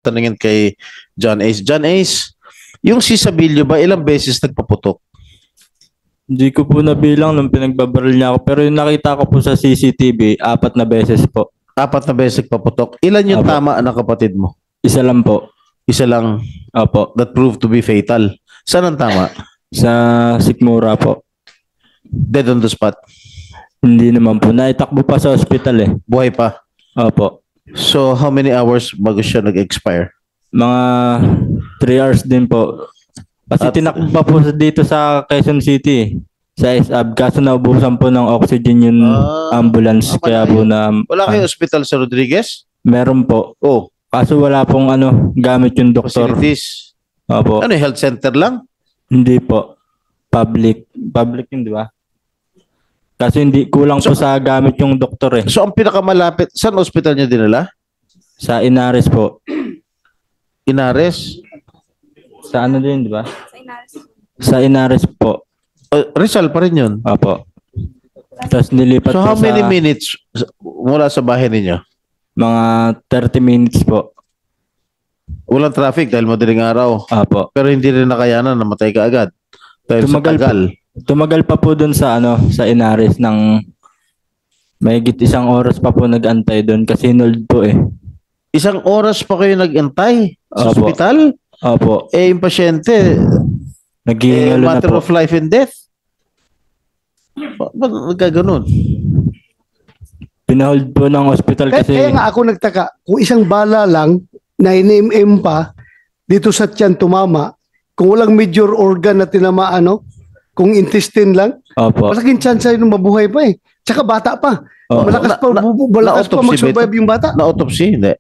tanungin kay John Ace. John Ace, yung si Sabilio ba, ilang beses nagpaputok? Hindi ko po nabilang nung pinagbabaril niya ako. Pero yung nakita ko po sa CCTV, 4 na beses po. 4 na beses nagpaputok. Ilan yung Apo. tama ng kapatid mo? Isa lang po. Isa lang Opo. that proved to be fatal. Saan ang tama? Sa Sikmura po. Dead on the spot. Hindi naman po. Naitakbo pa sa hospital eh. Buhay pa. Opo. So, how many hours bago siya nag-expire? Mga 3 hours din po. Kasi tinakbo pa po dito sa Quezon City. Sa SAB. Kaso naubusan po ng oxygen yung ambulance. Kaya po na... Wala kayong hospital sa Rodriguez? Meron po. Oh, Kaso wala pong gamit yung doktor. facilities. Opo. Ano, health center lang? Hindi po. Public. Public yun, di ba? Kasi hindi kulang po sa gamit yung doktor eh. So, ang pinakamalapit, saan hospital niya dinala? Sa Inares po. Inares? Sa ano din, di ba? Sa Inares po. Rizal pa rin yun. Opo. Tapos nilipat So, po how many sa minutes mula sa bahay ninyo? mga 30 minutes po. Walang traffic dahil madaling araw. Opo. Pero hindi rin nakayanan, namatay ka agad. Dahil sa tagal. Tumagal pa po dun sa sa Inares ng mahigit 1 oras pa po nag-antay doon kasi hold po eh. 1 oras pa kayo nag-antay sa Opo. ospital? Opo. Yung pasyente, Naghihingalo na matter po. of life and death. Ba't nagkaganon? Pinahold po ng hospital Kaya kasi nga ako nagtaka, kung isang bala lang na inimim pa dito sa tiyan tumama, kung walang major organ na tinamaan, kung intestine lang, opo. malaking chance yun mabuhay pa eh. Tsaka bata pa. Oo. Malakas pa, malakas pa na-autopsy ba mag-survive ito? yung bata. Na-autopsy? Hindi.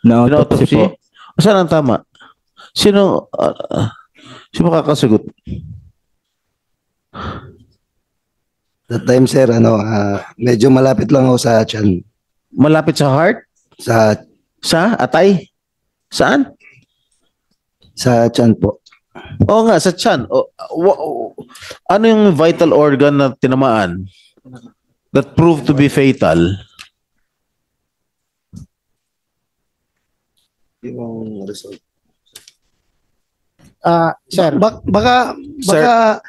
Na-autopsy po. Saan ang tama? Sino makakasagot? That time, sir, medyo malapit lang ako sa tiyan. Malapit sa heart? Sa Atay? Saan? tiyan po. Oo nga, sa tiyan. Ano yung vital organ na tinamaan that proved to be fatal? Yung result. Sir, baka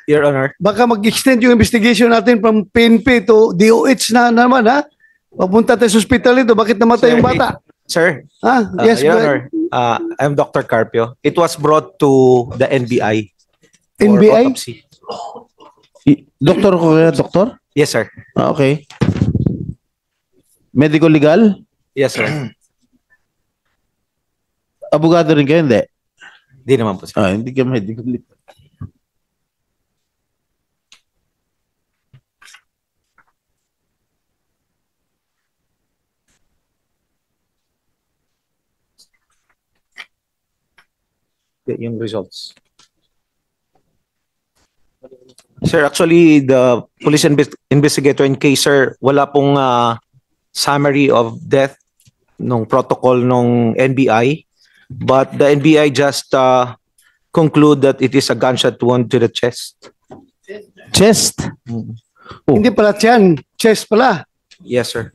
Your Honor. baka mag-extend yung investigation natin from PNP to DOH na naman, ha? Papunta tayo sa hospital ito, bakit namatay Sir, yung bata? Sir, Yes, Your go ahead. Honor, I'm Dr. Carpio. It was brought to the NBI for NBI? autopsy. Doktor ko kaya, doktor? Yes, sir. Okay. Medical legal? Yes, sir. Abogado rin kayo, hindi? Di naman po, sir. Hindi ka medical legal. Yung results. Sir, actually, the police investigator in case, sir, wala pong summary of death nung protocol nung NBI. But the NBI just conclude that it is a gunshot wound to the chest. Chest? Hindi pala tiyan, chest pala. Yes, sir.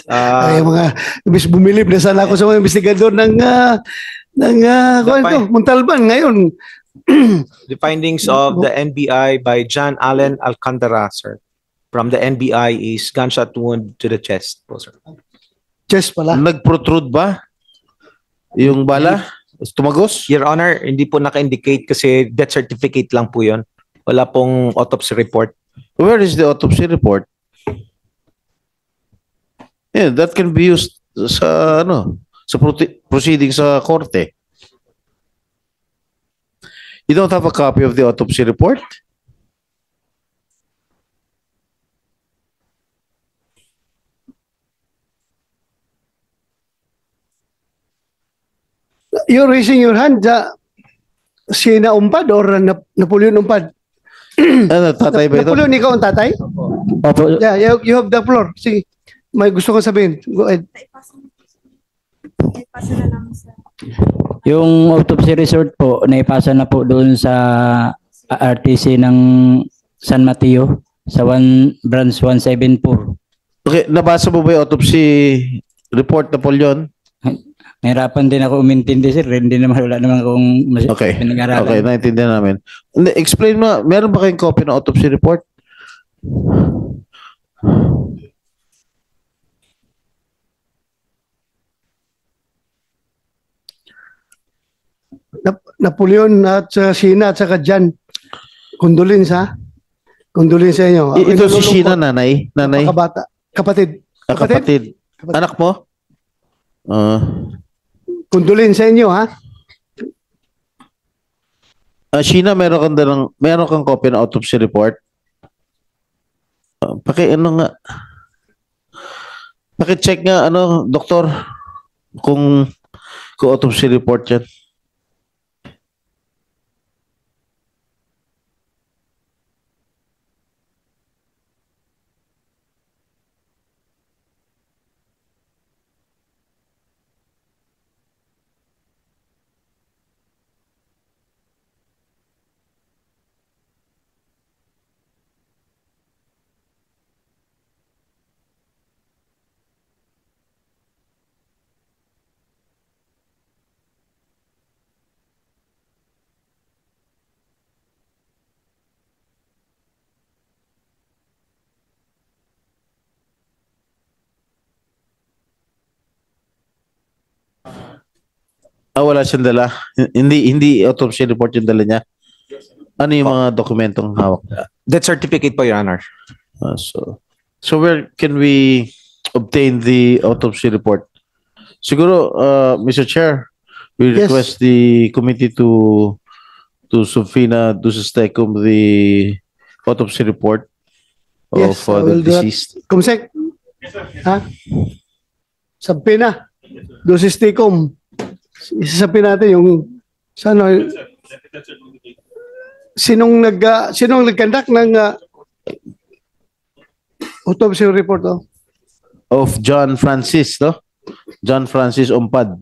Ay, mga, ibig bumilib na sana ako sa mga investigador ng Montalban ngayon. The findings of the NBI by John Allen Alcantara, sir, from the NBI is gunshot wound to the chest po, sir. Chest pala. Nag-protrude ba? Yung bala? Tumagos? Your Honor, hindi po naka-indicate kasi death certificate lang po yun. Wala pong autopsy report. Where is the autopsy report? Yeah, that can be used sa proceeding sa korte. You don't have a copy of the autopsy report? You're raising your hand. Si Umpad or Napoleon Umpad? Ano, tatay ba ito? Napoleon, ikaw ang tatay? Opo. Yeah, you have the floor. Sige, may gusto kong sabihin. Go ahead. Yung autopsy result po, naipasa na po doon sa RTC ng San Mateo sa branch 174. Okay, nabasa mo ba yung autopsy report, Napoleon? Nahirapan din ako umintindi, sir. Hindi naman, wala naman akong Okay. pinag-aralan. Okay, naintindihan namin. Hindi, explain mo, meron ba kayong copy ng autopsy report? Napoleon at Sheena at saka Jan. Condolence ha. Condolence sa inyo. Ito si Sheena, nanay? Nanay? Napakabata. Kapatid. Kapatid? Anak mo? Condolence sa inyo ha. Sheena, meron kang copy ng autopsy report? Paki-check nga, doktor, kung autopsy report yan. Wala siyang dala. Hindi autopsy report yung dala niya. Ano yung mga dokumentong hawak? Death certificate po, Your Honor. So where can we obtain the autopsy report? Siguro, Mr. Chair, we Yes. request the committee to subpoena Duces Tecum the autopsy report of Yes, I the will do that. deceased. Kumsek. Ha? Sabi na. Dosis Ticom. Isasabi natin yung sinong nag-conduct ng autopsy report Of John Francis, no? John Francis Ompad.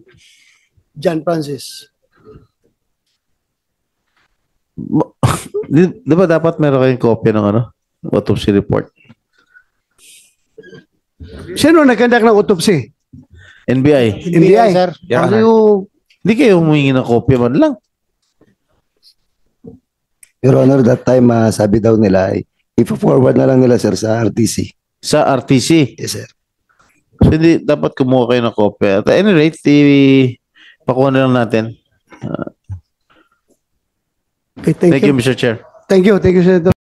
John Francis. Di ba dapat meron kayong kopya ng autopsy report? Sino nag-conduct ng autopsy? NBI. NBI. sir. Yeah. Hindi kayo humingi ng kopya man lang. Your Honor, that time, sabi daw nila, i-forward na lang nila, sir, sa RTC. Sa RTC. Yes, sir. So, hindi dapat kumuha kayo ng kopya. At any rate, pakuha na lang natin. Okay, Thank you, Mr. Chair. Thank you, Senator.